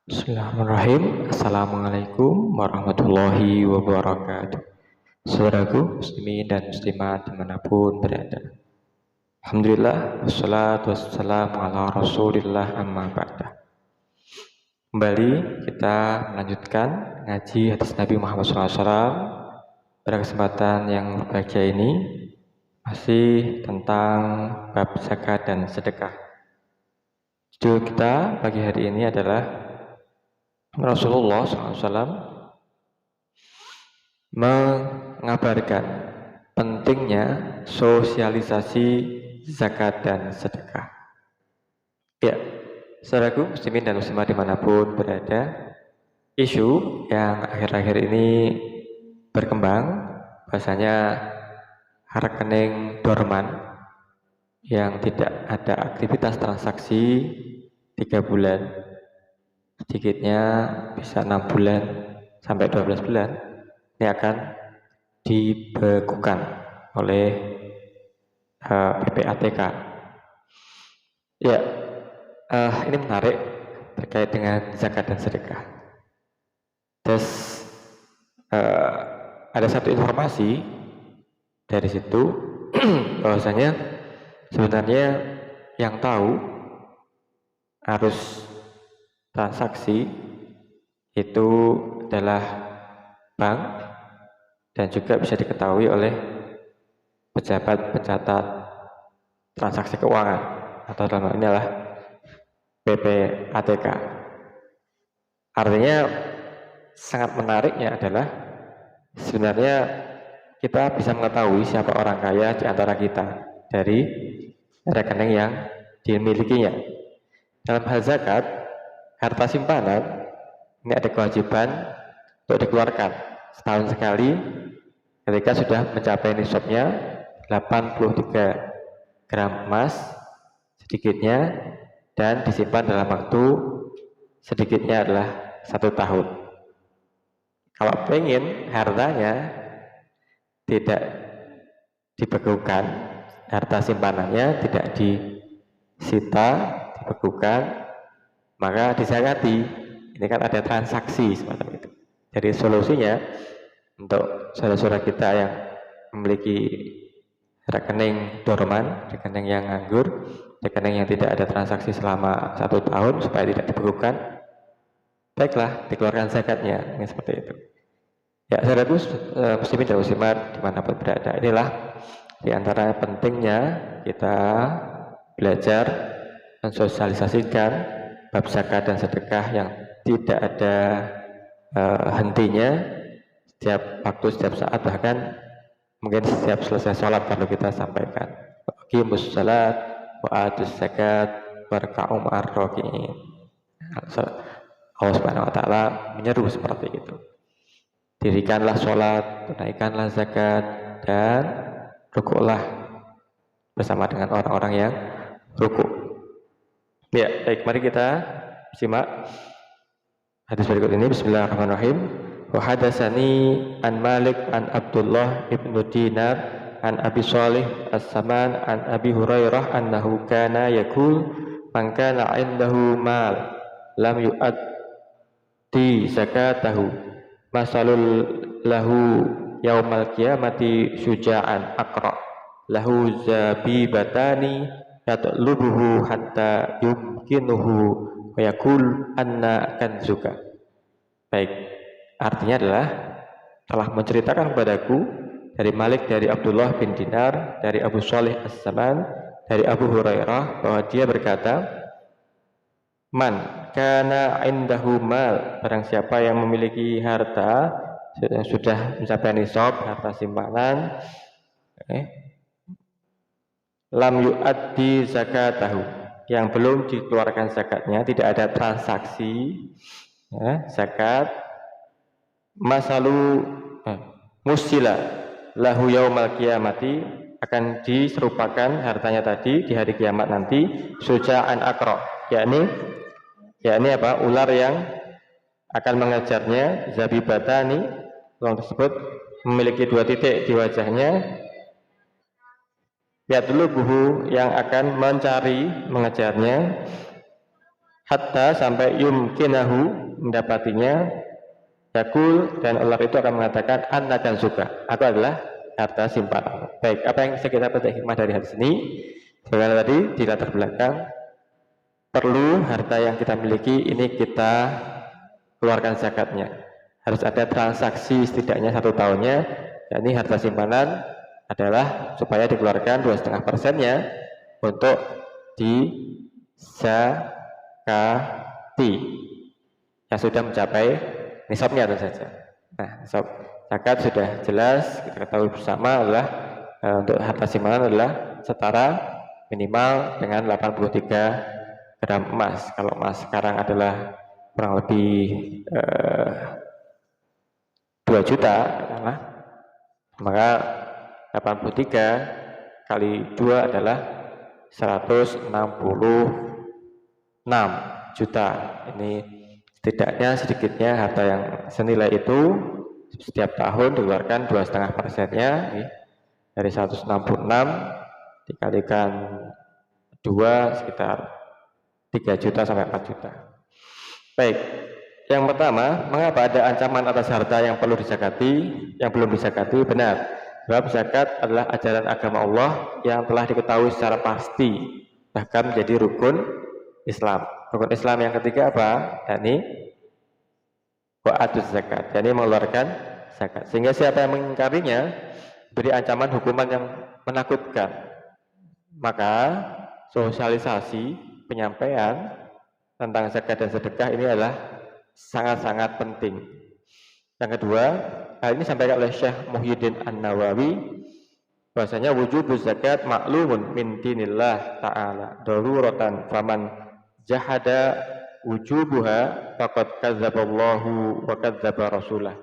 Bismillahirrahmanirrahim. Assalamualaikum warahmatullahi wabarakatuh. Saudaraku muslimin dan muslimat dimanapun berada. Alhamdulillah wassalatu wassalamu ala rasulillah amma ba'da. Kembali kita melanjutkan ngaji hadis Nabi Muhammad SAW. Pada kesempatan yang berbahagia ini masih tentang bab zakat dan sedekah. Judul kita pagi hari ini adalah Rasulullah SAW mengabarkan pentingnya sosialisasi zakat dan sedekah. Ya, saudaraku muslimin dan muslimat dimanapun berada, isu yang akhir-akhir ini berkembang bahasanya rekening dorman yang tidak ada aktivitas transaksi 3 bulan, sedikitnya bisa 6 bulan sampai 12 bulan, ini akan dibekukan oleh PPATK. Ya, ini menarik terkait dengan zakat dan sedekah. Terus ada satu informasi dari situ bahwasanya sebenarnya yang tahu harus transaksi itu adalah bank dan juga bisa diketahui oleh pejabat pencatat transaksi keuangan atau dalam hal ini adalah PPATK. Artinya sangat menariknya adalah sebenarnya kita bisa mengetahui siapa orang kaya di antara kita dari rekening yang dimilikinya. Dalam hal zakat, harta simpanan ini ada kewajiban untuk dikeluarkan setahun sekali ketika sudah mencapai nisabnya 83 gram emas sedikitnya dan disimpan dalam waktu sedikitnya adalah 1 tahun. Kalau pengen hartanya tidak dibekukan, harta simpanannya tidak disita, dibekukan, maka dizakati. Ini kan ada transaksi semacam itu. Jadi solusinya untuk saudara-saudara kita yang memiliki rekening dorman, rekening yang nganggur, rekening yang tidak ada transaksi selama 1 tahun supaya tidak dibekukan, baiklah dikeluarkan zakatnya. Ini seperti itu. Ya, saudaraku muslimin dan muslimat dimanapun berada, inilah diantara pentingnya kita belajar mensosialisasikan bab zakat dan sedekah yang tidak ada hentinya, setiap waktu, setiap saat, bahkan mungkin setiap selesai sholat perlu kita sampaikan. Aqimus salat wa atuz zakat warka'u ma'ar raki'in. Allah Subhanahu wa taala menyeru seperti itu. Dirikanlah sholat, tunaikanlah zakat, dan rukuklah bersama dengan orang-orang yang rukuk. Ya, baik, mari kita simak hadis berikut ini. Bismillahirrahmanirrahim. Wa hadatsani an Malik an Abdullah ibnu Dinar an Abi Shalih As-Saman an Abi Hurairah annahu kana yaqul man kana 'indahu mal lam yu'addi zakatahu masalul lahu yaumal qiyamati syuja'an aqra lahu zabibatani yatlubuhu hatta yumkinuhu wa yaqul anna kanzuka. Baik, artinya adalah telah menceritakan kepadaku dari Malik, dari Abdullah bin Dinar, dari Abu Shalih As-Saman, dari Abu Hurairah bahwa dia berkata, man kana indahu mal, barang siapa yang memiliki harta yang sudah mencapai nisab, harta simpanan, lam yu'addi zakatahu, yang belum dikeluarkan zakatnya, tidak ada transaksi zakat, masalu musila lahu yaumal qiyamati, akan diserupakan hartanya tadi di hari kiamat nanti syuja'an aqra, yakni apa? Ular yang akan mengejarnya, zabibatani, ular tersebut memiliki 2 titik di wajahnya, yatlubuhu, yang akan mencari, mengejarnya, hatta sampai yumkinahu mendapatinya, yakul dan ular itu akan mengatakan annaka suka, aku adalah harta simpanan. Baik, apa yang bisa kita petik hikmah dari hadis ini? Sebenarnya tadi di latar belakang perlu harta yang kita miliki ini kita keluarkan zakatnya. Harus ada transaksi setidaknya 1 tahunnya. Yakni harta simpanan adalah supaya dikeluarkan 2,5%-nya untuk dizakati yang sudah mencapai nisabnya tentu saja. Nah, nisab zakat sudah jelas kita ketahui bersama adalah untuk harta simpanan adalah setara minimal dengan 83 gram emas. Kalau emas sekarang adalah kurang lebih 2 juta, maka 83 kali 2 adalah 166 juta. Ini setidaknya sedikitnya harta yang senilai itu setiap tahun dikeluarkan 2,5%-nya dari 166 dikalikan 2 sekitar 3 juta sampai 4 juta. Baik, yang pertama, mengapa ada ancaman atas harta yang perlu disakati, yang belum disakati? Benar, sebab zakat adalah ajaran agama Allah yang telah diketahui secara pasti, bahkan menjadi rukun Islam. Rukun Islam yang ketiga apa? Yakni wa'atuz zakat, yakni mengeluarkan zakat. Sehingga siapa yang mengingkarinya beri ancaman hukuman yang menakutkan. Maka sosialisasi penyampaian tentang zakat dan sedekah ini adalah sangat-sangat penting. Yang kedua, hal ini disampaikan oleh Syekh Muhyiddin An-Nawawi bahwasanya wujubuz zakat ma'lumun min dinillah ta'ala daruratan faman jahada wujubuha faqad kadzdzaballahu wa kadzdzaba rasulah.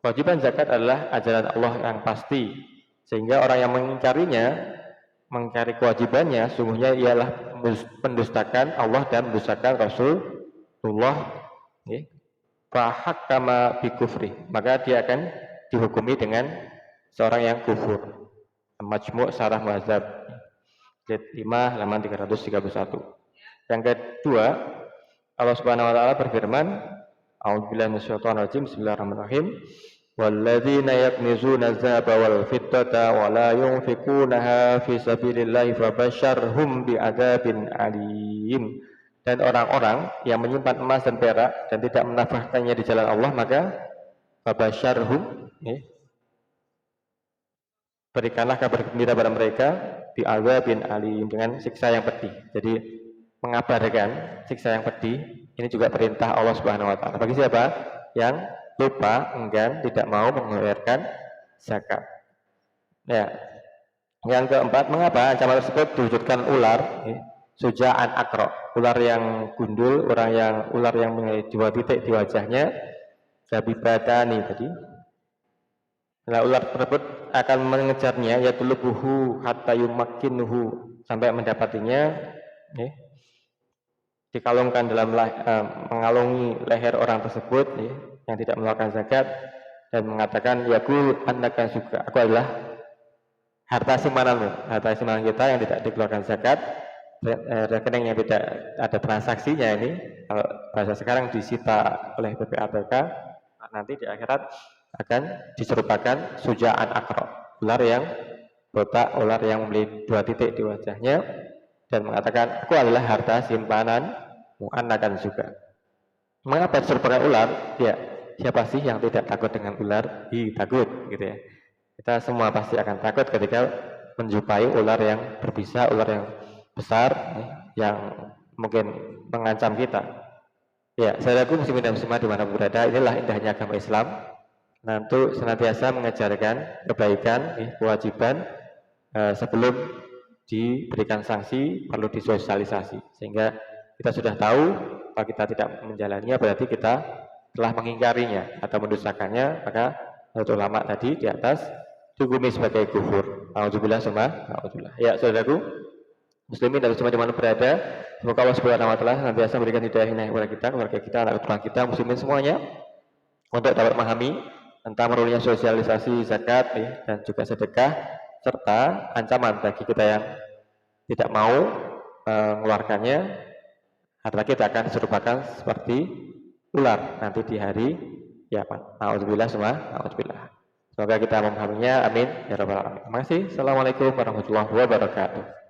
Kewajiban zakat adalah ajaran Allah yang pasti, sehingga orang yang mengingkari kewajibannya sungguhnya ialah mendustakan Allah dan mendustakan Rasulullah. Fahakkama bikufri, maka dia akan dihukumi dengan seorang yang kufur. Majmu' Syarah Muhadzab jilid 5 halaman 331. Yang kedua, Allah Subhanahu wa taala berfirman, A'udzubillahi minasyaitonir rajim, bismillahirrahmanirrahim. Walladzina yaknizuna dzahaba wal fiddata wa la yunfikunaha fi sabilillahi fabasyarhum bi'adzabin alim. Dan orang-orang yang menyimpan emas dan perak dan tidak menafkahkannya di jalan Allah, maka fabasyarhum, berikanlah kabar gembira pada mereka bi'adzabin alim, dengan siksa yang pedih. Jadi mengabarkan siksa yang pedih ini juga perintah Allah Subhanahu wa taala. Bagi siapa yang lupa, enggan, tidak mau mengeluarkan zakat. Ya. Yang keempat, mengapa ancaman tersebut diwujudkan ular? Suja'an akro, ular yang gundul, ular yang memiliki 2 titik di wajahnya, zabibatani tadi. Nah, ular tersebut akan mengejarnya, yaitu lebuhu hatta yumakkinuhu, sampai mendapatinya, dikalungkan dalam mengalungi leher orang tersebut yang tidak mengeluarkan zakat dan mengatakan yakul annaka suka, aku adalah harta simpanan kita yang tidak dikeluarkan zakat, rekening yang tidak ada transaksinya ini, kalau bahasa sekarang disita oleh PPATK, nanti di akhirat akan diserupakan suja'an akro, ular yang botak, ular yang memiliki 2 titik di wajahnya dan mengatakan aku adalah harta simpanan mu'annakan juga. Mengapa diserupakan ular? Ya, siapa sih yang tidak takut dengan ular? Takut gitu ya. Kita semua pasti akan takut ketika menjumpai ular yang berbisa, ular yang besar yang mungkin mengancam kita. Ya, saudaraku muslimin dan muslimat dimanapun berada, inilah indahnya agama Islam. Nah, untuk senantiasa mengajarkan kebaikan, kewajiban sebelum diberikan sanksi perlu disosialisasi, sehingga kita sudah tahu kalau kita tidak menjalaninya berarti kita telah mengingkarinya atau mendustakannya, maka menurut ulama tadi di atas dihukumi sebagai kufur. Alhamdulillah semua. Alhamdulillah. Ya, saudaraku muslimin dan muslimat dimanapun berada, semoga Allah Subhanahu wa taala senantiasa memberikan hidayah kepada kita, keluarga kita, anak keturunan kita, muslimin semuanya, untuk dapat memahami tentang perlunya sosialisasi zakat dan juga sedekah, serta ancaman bagi kita yang tidak mau mengeluarkannya, harta kita akan diserupakan seperti ular nanti di hari kiamat. Nauzubillah semua, nauzubillah. Semoga kita memahaminya. Amin ya rabbal alamin. Terima kasih. Assalamualaikum warahmatullahi wabarakatuh.